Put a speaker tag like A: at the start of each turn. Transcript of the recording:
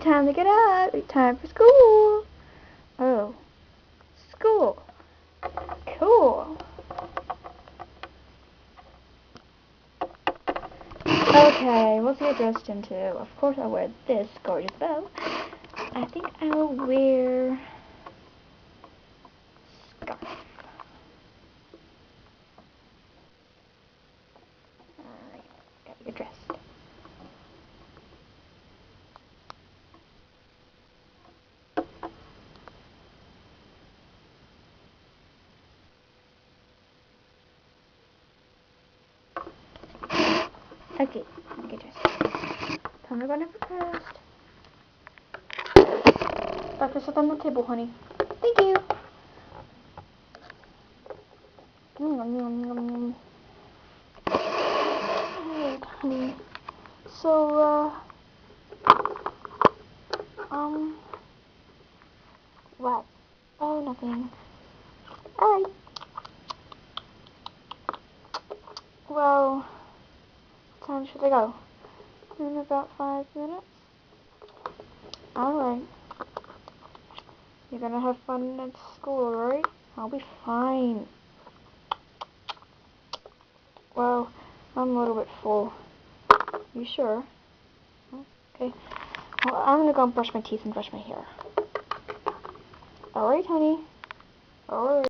A: time to get up. Time for school. Oh, school. Cool. Okay, what's your dressed into? Of course I'll wear this gorgeous bow. I think I will wear scarf. Alright, you're dressed. Okay, get dressed. Time to go to breakfast. Breakfast is on the table, honey. Thank you. Yum, yum, yum, yum. Alright, honey. So, what? Oh, nothing. Alright. Well, what time should I go? In about 5 minutes? Alright. You're gonna have fun at school, right? I'll be fine. Well, I'm a little bit full. You sure? Okay. Well, I'm gonna go brush my teeth and brush my hair. Alright, honey. Alright.